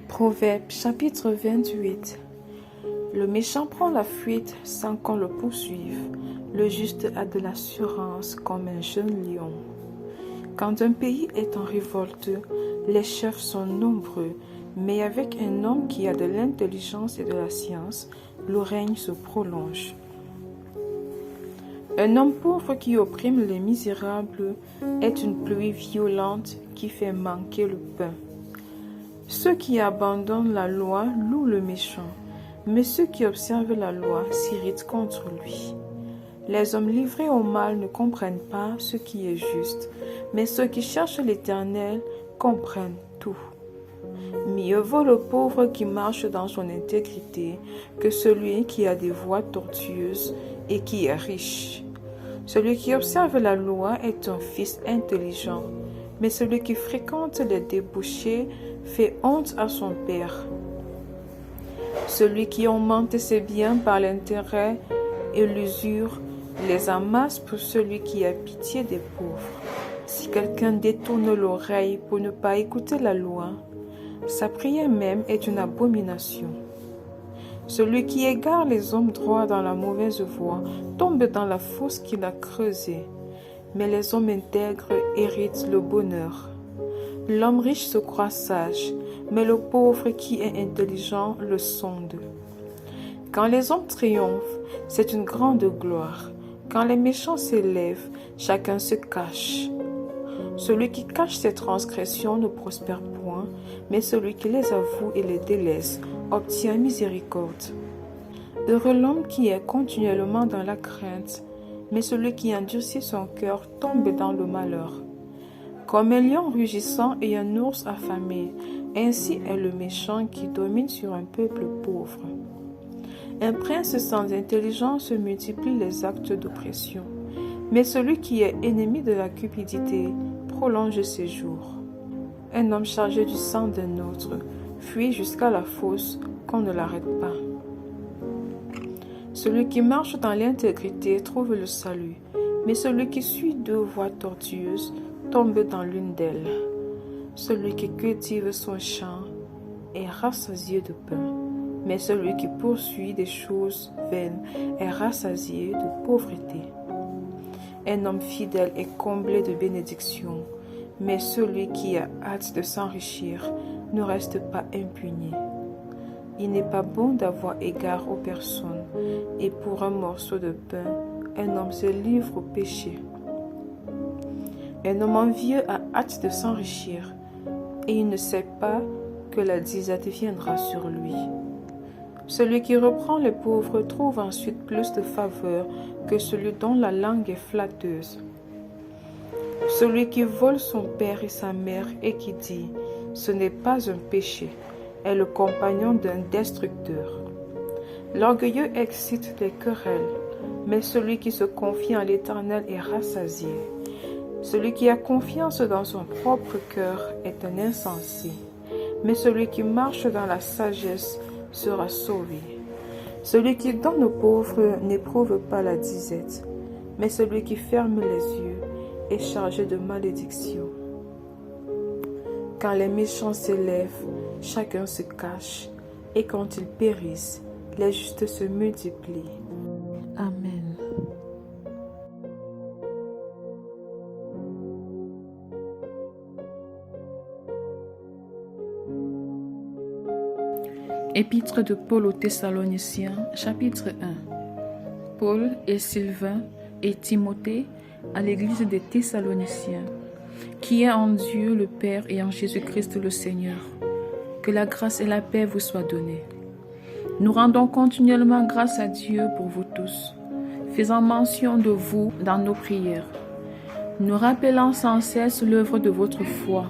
Proverbe chapitre 28. Le méchant prend la fuite sans qu'on le poursuive. Le juste a de l'assurance comme un jeune lion. Quand un pays est en révolte, les chefs sont nombreux, mais avec un homme qui a de l'intelligence et de la science, le règne se prolonge. Un homme pauvre qui opprime les misérables est une pluie violente qui fait manquer le pain. Ceux qui abandonnent la loi louent le méchant, mais ceux qui observent la loi s'irritent contre lui. Les hommes livrés au mal ne comprennent pas ce qui est juste, mais ceux qui cherchent l'Éternel comprennent tout. Mieux vaut le pauvre qui marche dans son intégrité que celui qui a des voies tortueuses et qui est riche. Celui qui observe la loi est un fils intelligent, mais celui qui fréquente les débauchés fait honte à son père. Celui qui augmente ses biens par l'intérêt et l'usure les amasse pour celui qui a pitié des pauvres. Si quelqu'un détourne l'oreille pour ne pas écouter la loi, sa prière même est une abomination. Celui qui égare les hommes droits dans la mauvaise voie tombe dans la fosse qu'il a creusée, mais les hommes intègres héritent le bonheur. L'homme riche se croit sage, mais le pauvre qui est intelligent le sonde. Quand les hommes triomphent, c'est une grande gloire. Quand les méchants s'élèvent, chacun se cache. Celui qui cache ses transgressions ne prospère point, mais celui qui les avoue et les délaisse obtient miséricorde. Heureux l'homme qui est continuellement dans la crainte, mais celui qui endurcit son cœur tombe dans le malheur. Comme un lion rugissant et un ours affamé, ainsi est le méchant qui domine sur un peuple pauvre. Un prince sans intelligence multiplie les actes d'oppression, mais celui qui est ennemi de la cupidité prolonge ses jours. Un homme chargé du sang d'un autre fuit jusqu'à la fosse qu'on ne l'arrête pas. Celui qui marche dans l'intégrité trouve le salut, mais celui qui suit deux voies tortueuses tombe dans l'une d'elles. Celui qui cultive son champ est rassasié de pain, mais celui qui poursuit des choses vaines est rassasié de pauvreté. Un homme fidèle est comblé de bénédictions, mais celui qui a hâte de s'enrichir ne reste pas impuni. Il n'est pas bon d'avoir égard aux personnes, et pour un morceau de pain, un homme se livre au péché. Un homme envieux a hâte de s'enrichir, et il ne sait pas que la disette viendra sur lui. Celui qui reprend les pauvres trouve ensuite plus de faveur que celui dont la langue est flatteuse. Celui qui vole son père et sa mère et qui dit « ce n'est pas un péché » est le compagnon d'un destructeur. L'orgueilleux excite les querelles, mais celui qui se confie en l'Éternel est rassasié. Celui qui a confiance dans son propre cœur est un insensé, mais celui qui marche dans la sagesse sera sauvé. Celui qui donne aux pauvres n'éprouve pas la disette, mais celui qui ferme les yeux est chargé de malédiction. Quand les méchants s'élèvent, chacun se cache, et quand ils périssent, les justes se multiplient. Amen. Épître de Paul aux Thessaloniciens, chapitre 1. Paul et Sylvain et Timothée à l'église des Thessaloniciens, qui est en Dieu le Père et en Jésus-Christ le Seigneur. Que la grâce et la paix vous soient données. Nous rendons continuellement grâce à Dieu pour vous tous, faisant mention de vous dans nos prières, nous rappelant sans cesse l'œuvre de votre foi,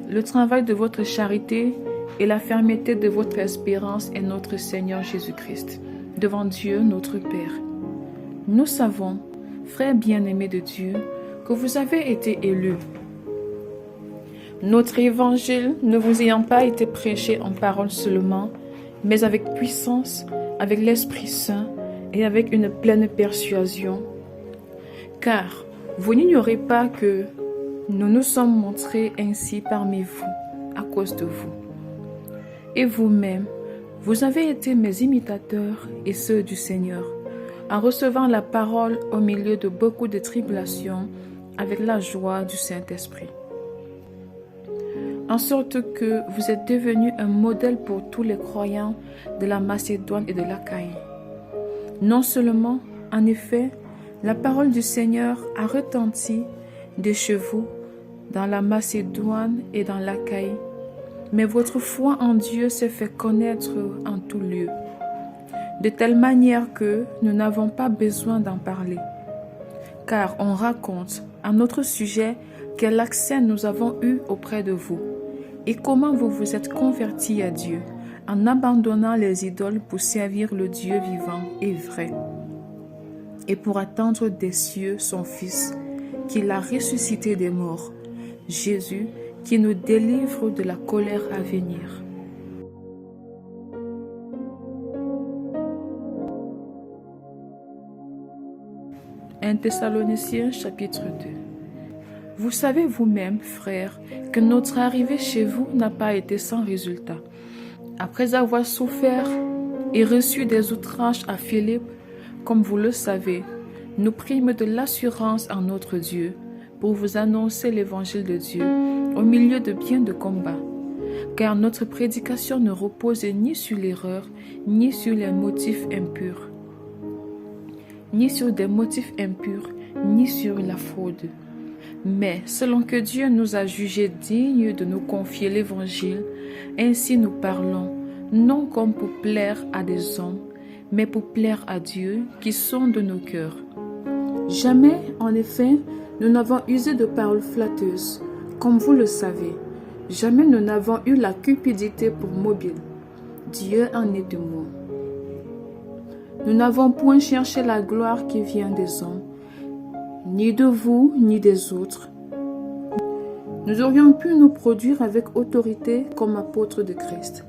le travail de votre charité et la fermeté de votre espérance en notre Seigneur Jésus-Christ, devant Dieu notre Père. Nous savons, frères bien-aimés de Dieu, que vous avez été élus. Notre évangile ne vous ayant pas été prêché en parole seulement, mais avec puissance, avec l'Esprit Saint et avec une pleine persuasion. Car vous n'ignorez pas que nous nous sommes montrés ainsi parmi vous, à cause de vous. Et vous-même, vous avez été mes imitateurs et ceux du Seigneur, en recevant la parole au milieu de beaucoup de tribulations avec la joie du Saint-Esprit. En sorte que vous êtes devenus un modèle pour tous les croyants de la Macédoine et de l'Achaïe. Non seulement, en effet, la parole du Seigneur a retenti de chez vous dans la Macédoine et dans l'Achaïe, mais votre foi en Dieu s'est fait connaître en tout lieu, de telle manière que nous n'avons pas besoin d'en parler, car on raconte à notre sujet quel accès nous avons eu auprès de vous, et comment vous vous êtes convertis à Dieu, en abandonnant les idoles pour servir le Dieu vivant et vrai, et pour attendre des cieux son Fils, qu'il a ressuscité des morts, Jésus, qui nous délivre de la colère à venir. Un Thessaloniciens chapitre 2. Vous savez vous-même, frères, que notre arrivée chez vous n'a pas été sans résultat. Après avoir souffert et reçu des outrages à Philippe, comme vous le savez, nous prîmes de l'assurance en notre Dieu pour vous annoncer l'évangile de Dieu au milieu de bien de combats. Car notre prédication ne repose ni sur l'erreur, ni sur les motifs impurs, ni sur des motifs impurs, ni sur la fraude. Mais selon que Dieu nous a jugés dignes de nous confier l'évangile, ainsi nous parlons, non comme pour plaire à des hommes, mais pour plaire à Dieu qui sonde nos cœurs. Jamais, en effet, nous n'avons usé de paroles flatteuses, comme vous le savez. Jamais nous n'avons eu la cupidité pour mobile. Dieu en est témoin. Nous n'avons point cherché la gloire qui vient des hommes, ni de vous, ni des autres. Nous aurions pu nous produire avec autorité comme apôtres de Christ,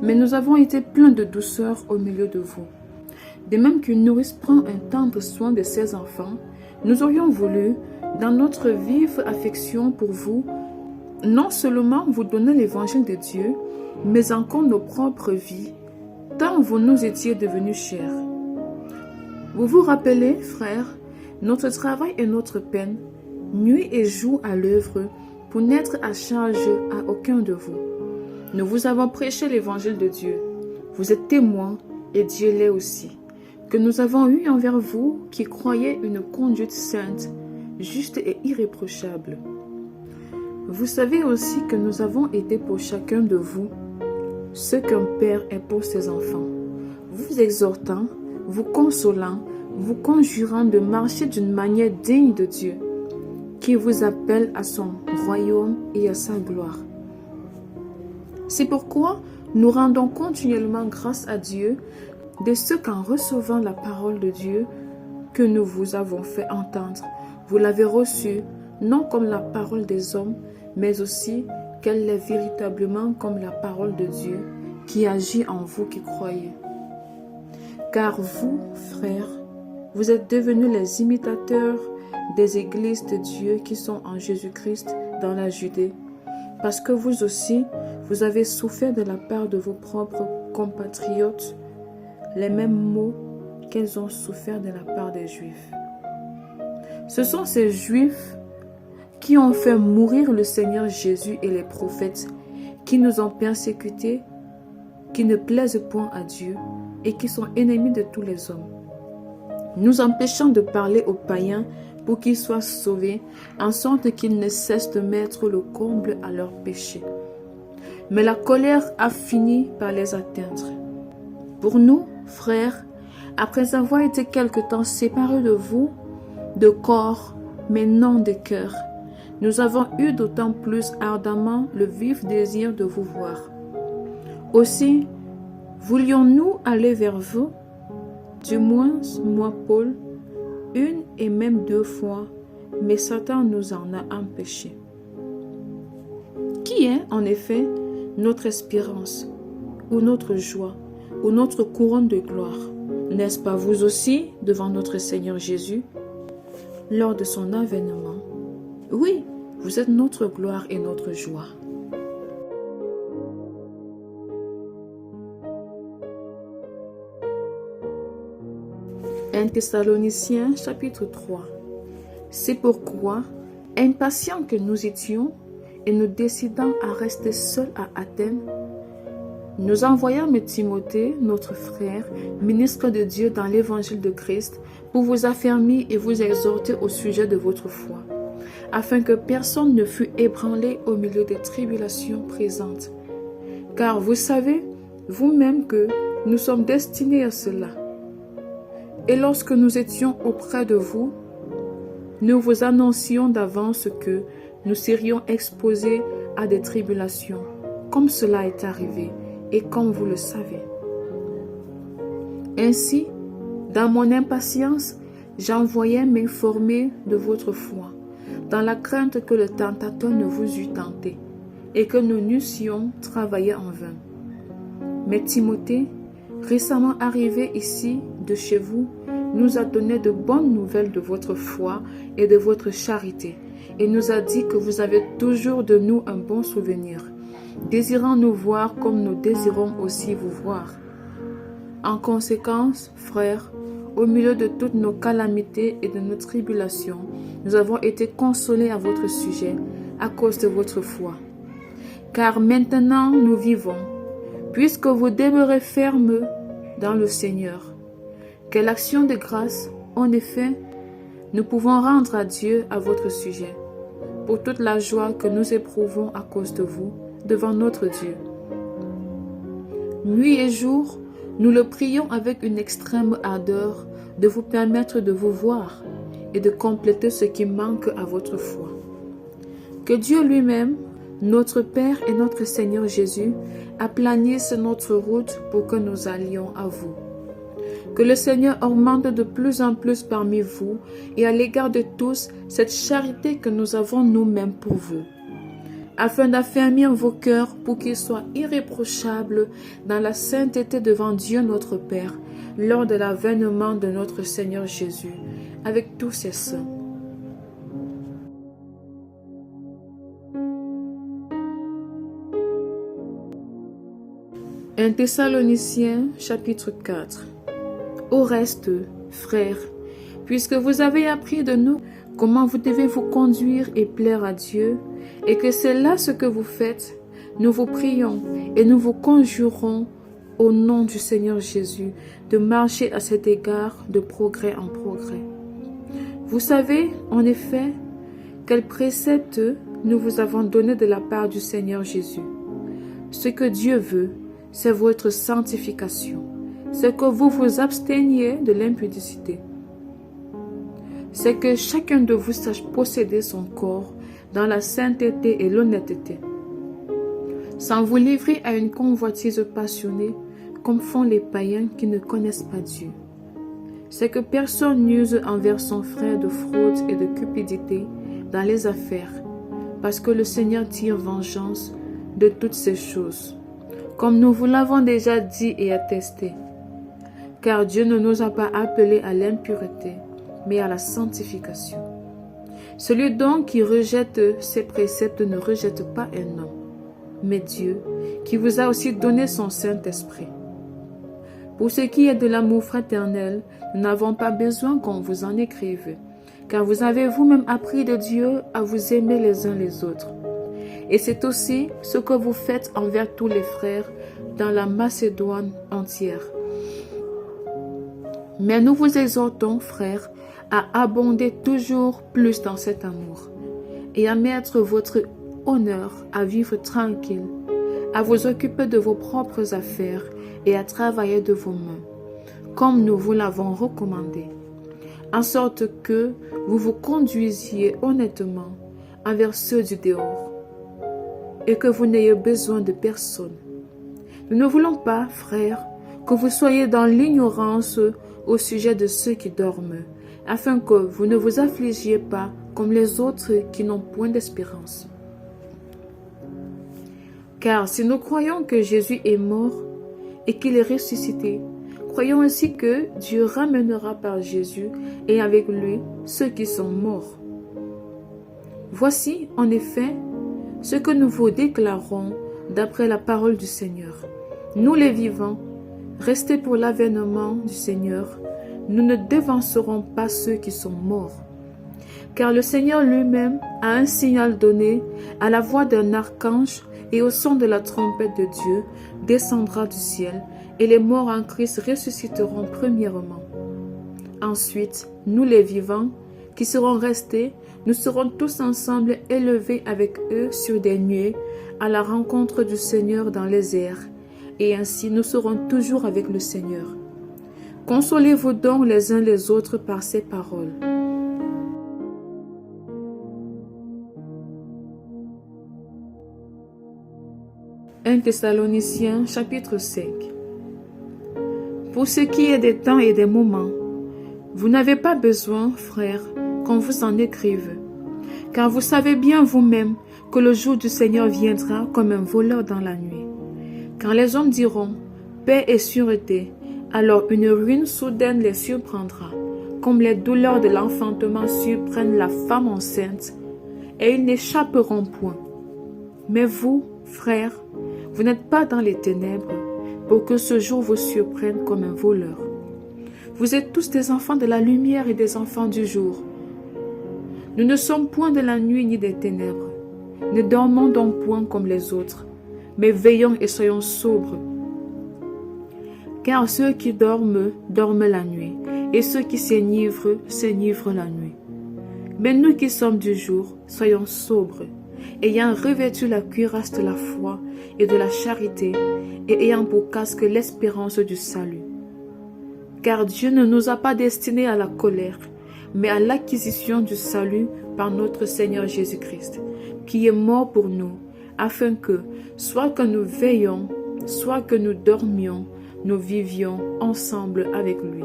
mais nous avons été pleins de douceur au milieu de vous. De même qu'une nourrice prend un tendre soin de ses enfants, nous aurions voulu, dans notre vive affection pour vous, non seulement vous donner l'évangile de Dieu, mais encore nos propres vies, tant vous nous étiez devenus chers. Vous vous rappelez, frères, notre travail et notre peine, nuit et jour à l'œuvre, pour n'être à charge à aucun de vous. Nous vous avons prêché l'évangile de Dieu. Vous êtes témoins, et Dieu l'est aussi, que nous avons eu envers vous qui croyez une conduite sainte, juste et irréprochable. Vous savez aussi que nous avons été pour chacun de vous ce qu'un père est pour ses enfants, vous exhortant, vous consolant, vous conjurant de marcher d'une manière digne de Dieu, qui vous appelle à son royaume et à sa gloire. C'est pourquoi nous rendons continuellement grâce à Dieu de ce qu'en recevant la parole de Dieu que nous vous avons fait entendre, vous l'avez reçue non comme la parole des hommes, mais aussi qu'elle est véritablement comme la parole de Dieu qui agit en vous qui croyez. Car vous, frères, vous êtes devenus les imitateurs des églises de Dieu qui sont en Jésus-Christ dans la Judée, parce que vous aussi, vous avez souffert de la part de vos propres compatriotes les mêmes maux qu'elles ont souffert de la part des Juifs. Ce sont ces Juifs qui ont fait mourir le Seigneur Jésus et les prophètes, qui nous ont persécutés, qui ne plaisent point à Dieu et qui sont ennemis de tous les hommes, nous empêchant de parler aux païens pour qu'ils soient sauvés, en sorte qu'ils ne cessent de mettre le comble à leurs péchés. Mais la colère a fini par les atteindre. Pour nous, frères, après avoir été quelque temps séparés de vous, de corps, mais non de cœur, nous avons eu d'autant plus ardemment le vif désir de vous voir. Aussi, voulions-nous aller vers vous, du moins moi Paul, une et même 2 fois, mais Satan nous en a empêchés. Qui est, en effet, notre espérance, ou notre joie, ou notre couronne de gloire? N'est-ce pas vous aussi, devant notre Seigneur Jésus, lors de son avènement? Oui, vous êtes notre gloire et notre joie. 1 Thessaloniciens chapitre 3. C'est pourquoi, impatients que nous étions et nous décidant à rester seuls à Athènes, nous envoyâmes Timothée, notre frère, ministre de Dieu dans l'évangile de Christ, pour vous affermir et vous exhorter au sujet de votre foi, afin que personne ne fût ébranlé au milieu des tribulations présentes. Car vous savez vous-même que nous sommes destinés à cela. Et lorsque nous étions auprès de vous, nous vous annoncions d'avance que nous serions exposés à des tribulations, comme cela est arrivé, et comme vous le savez. Ainsi, dans mon impatience, j'envoyais m'informer de votre foi, dans la crainte que le tentateur ne vous eût tenté, et que nous n'eussions travaillé en vain. Mais Timothée, récemment arrivé ici de chez vous, nous a donné de bonnes nouvelles de votre foi et de votre charité, et nous a dit que vous avez toujours de nous un bon souvenir, désirant nous voir comme nous désirons aussi vous voir. En conséquence, frères, au milieu de toutes nos calamités et de nos tribulations, nous avons été consolés à votre sujet à cause de votre foi. Car maintenant nous vivons, puisque vous demeurez fermes dans le Seigneur. Quelle action de grâce, en effet, nous pouvons rendre à Dieu à votre sujet, pour toute la joie que nous éprouvons à cause de vous, devant notre Dieu. Nuit et jour, nous le prions avec une extrême ardeur de vous permettre de vous voir et de compléter ce qui manque à votre foi. Que Dieu lui-même, notre Père et notre Seigneur Jésus, aplanisse notre route pour que nous allions à vous. Que le Seigneur augmente de plus en plus parmi vous et à l'égard de tous cette charité que nous avons nous-mêmes pour vous, afin d'affermir vos cœurs pour qu'ils soient irréprochables dans la sainteté devant Dieu notre Père, lors de l'avènement de notre Seigneur Jésus, avec tous ses saints. « 1 Thessaloniciens chapitre 4. Au reste, frères, puisque vous avez appris de nous comment vous devez vous conduire et plaire à Dieu, et que c'est là ce que vous faites, nous vous prions et nous vous conjurons au nom du Seigneur Jésus de marcher à cet égard de progrès en progrès. Vous savez, en effet, quels préceptes nous vous avons donnés de la part du Seigneur Jésus. Ce que Dieu veut, c'est votre sanctification. C'est que vous vous absteniez de l'impudicité. C'est que chacun de vous sache posséder son corps dans la sainteté et l'honnêteté, sans vous livrer à une convoitise passionnée comme font les païens qui ne connaissent pas Dieu. C'est que personne n'use envers son frère de fraude et de cupidité dans les affaires, parce que le Seigneur tire vengeance de toutes ces choses, comme nous vous l'avons déjà dit et attesté. Car Dieu ne nous a pas appelés à l'impureté, mais à la sanctification. Celui donc qui rejette ses préceptes ne rejette pas un homme, mais Dieu, qui vous a aussi donné son Saint-Esprit. Pour ce qui est de l'amour fraternel, nous n'avons pas besoin qu'on vous en écrive, car vous avez vous-même appris de Dieu à vous aimer les uns les autres. Et c'est aussi ce que vous faites envers tous les frères dans la Macédoine entière. Mais nous vous exhortons, frères, à abonder toujours plus dans cet amour et à mettre votre honneur à vivre tranquille, à vous occuper de vos propres affaires et à travailler de vos mains, comme nous vous l'avons recommandé, en sorte que vous vous conduisiez honnêtement envers ceux du dehors et que vous n'ayez besoin de personne. Nous ne voulons pas, frères, que vous soyez dans l'ignorance au sujet de ceux qui dorment, afin que vous ne vous affligiez pas comme les autres qui n'ont point d'espérance. Car si nous croyons que Jésus est mort et qu'il est ressuscité, croyons aussi que Dieu ramènera par Jésus et avec lui ceux qui sont morts. Voici, en effet, ce que nous vous déclarons d'après la parole du Seigneur. Nous les vivants, restés pour l'avènement du Seigneur, nous ne devancerons pas ceux qui sont morts. Car le Seigneur lui-même a un signal donné à la voix d'un archange et au son de la trompette de Dieu descendra du ciel et les morts en Christ ressusciteront premièrement. Ensuite, nous les vivants qui serons restés, nous serons tous ensemble élevés avec eux sur des nuées à la rencontre du Seigneur dans les airs, et ainsi nous serons toujours avec le Seigneur. Consolez-vous donc les uns les autres par ces paroles. 1 Thessaloniciens chapitre 5. Pour ce qui est des temps et des moments, vous n'avez pas besoin, frères, qu'on vous en écrive, car vous savez bien vous-même que le jour du Seigneur viendra comme un voleur dans la nuit. Quand les hommes diront « paix et sûreté », alors une ruine soudaine les surprendra, comme les douleurs de l'enfantement surprennent la femme enceinte, et ils n'échapperont point. Mais vous, frères, vous n'êtes pas dans les ténèbres pour que ce jour vous surprenne comme un voleur. Vous êtes tous des enfants de la lumière et des enfants du jour. Nous ne sommes point de la nuit ni des ténèbres. Ne dormons donc point comme les autres, mais veillons et soyons sobres. Car ceux qui dorment, dorment la nuit, et ceux qui s'enivrent, s'enivrent la nuit. Mais nous qui sommes du jour, soyons sobres, ayant revêtu la cuirasse de la foi et de la charité, et ayant pour casque l'espérance du salut. Car Dieu ne nous a pas destinés à la colère, mais à l'acquisition du salut par notre Seigneur Jésus-Christ, qui est mort pour nous, afin que, soit que nous veillions, soit que nous dormions, nous vivions ensemble avec lui.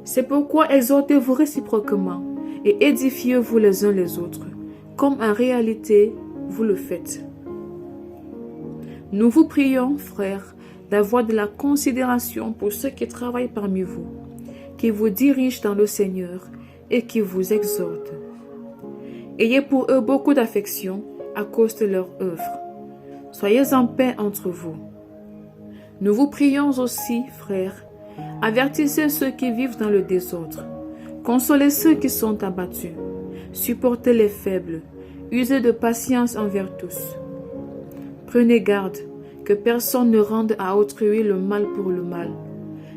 C'est pourquoi exhortez-vous réciproquement et édifiez-vous les uns les autres, comme en réalité vous le faites. Nous vous prions, frères, d'avoir de la considération pour ceux qui travaillent parmi vous, qui vous dirigent dans le Seigneur et qui vous exhortent. Ayez pour eux beaucoup d'affection à cause de leur œuvre. Soyez en paix entre vous. Nous vous prions aussi, frères, avertissez ceux qui vivent dans le désordre, consolez ceux qui sont abattus, supportez les faibles, usez de patience envers tous. Prenez garde que personne ne rende à autrui le mal pour le mal,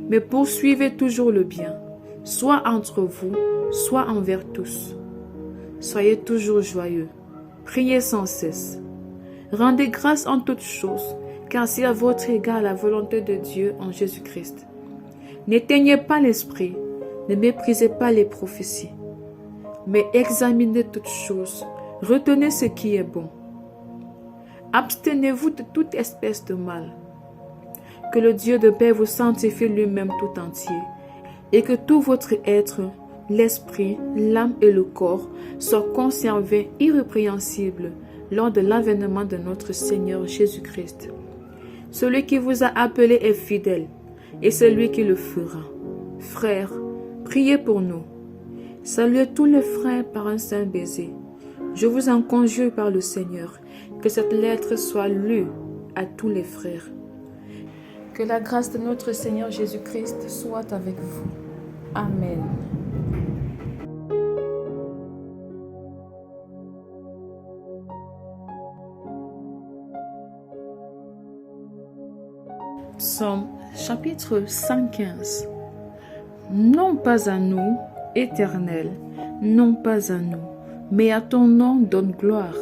mais poursuivez toujours le bien, soit entre vous, soit envers tous. Soyez toujours joyeux, priez sans cesse. Rendez grâce en toutes choses, car c'est à votre égard la volonté de Dieu en Jésus-Christ. N'éteignez pas l'esprit, ne méprisez pas les prophéties, mais examinez toutes choses, retenez ce qui est bon. Abstenez-vous de toute espèce de mal. Que le Dieu de paix vous sanctifie lui-même tout entier, et que tout votre être, l'esprit, l'âme et le corps soient conservés irrépréhensibles lors de l'avènement de notre Seigneur Jésus-Christ. Celui qui vous a appelé est fidèle, et c'est lui qui le fera. Frères, priez pour nous. Saluez tous les frères par un saint baiser. Je vous en conjure par le Seigneur, que cette lettre soit lue à tous les frères. Que la grâce de notre Seigneur Jésus-Christ soit avec vous. Amen. Psaume chapitre 115. Non pas à nous, Éternel, non pas à nous, mais à ton nom donne gloire,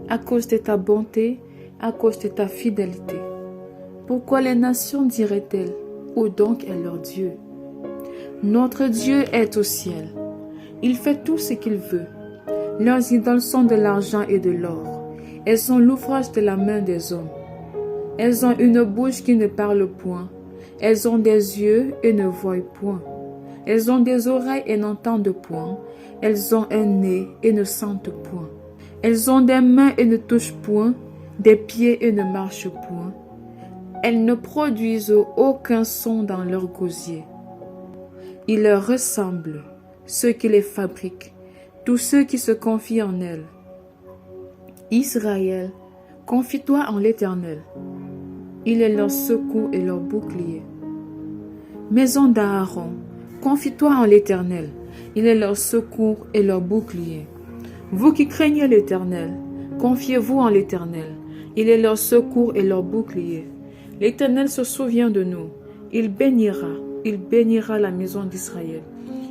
à cause de ta bonté, à cause de ta fidélité. Pourquoi les nations diraient-elles, où donc est leur Dieu? Notre Dieu est au ciel. Il fait tout ce qu'il veut. Leurs idoles sont de l'argent et de l'or. Elles sont l'ouvrage de la main des hommes. Elles ont une bouche qui ne parle point. Elles ont des yeux et ne voient point. Elles ont des oreilles et n'entendent point. Elles ont un nez et ne sentent point. Elles ont des mains et ne touchent point, des pieds et ne marchent point. Elles ne produisent aucun son dans leur gosier. Ils leur ressemblent, ceux qui les fabriquent, tous ceux qui se confient en elles. Israël, confie-toi en l'Éternel. Il est leur secours et leur bouclier. Maison d'Aaron, Confie-toi en l'Éternel. Il est leur secours et leur bouclier. Vous qui craignez l'Éternel, confiez-vous en l'Éternel. Il est leur secours et leur bouclier. L'Éternel se souvient de nous. Il bénira la maison d'Israël.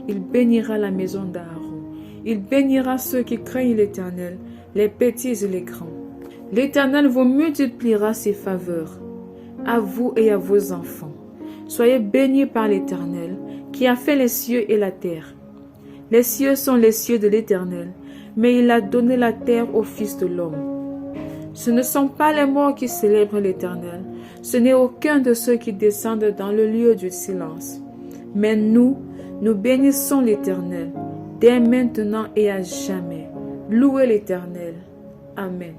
Il bénira la maison d'Aaron. Il bénira ceux qui craignent l'Éternel, les petits et les grands. L'Éternel vous multipliera ses faveurs, à vous et à vos enfants. Soyez bénis par l'Éternel, qui a fait les cieux et la terre. Les cieux sont les cieux de l'Éternel, mais il a donné la terre au Fils de l'homme. Ce ne sont pas les morts qui célèbrent l'Éternel, ce n'est aucun de ceux qui descendent dans le lieu du silence. Mais nous bénissons l'Éternel, dès maintenant et à jamais. Louez l'Éternel. Amen.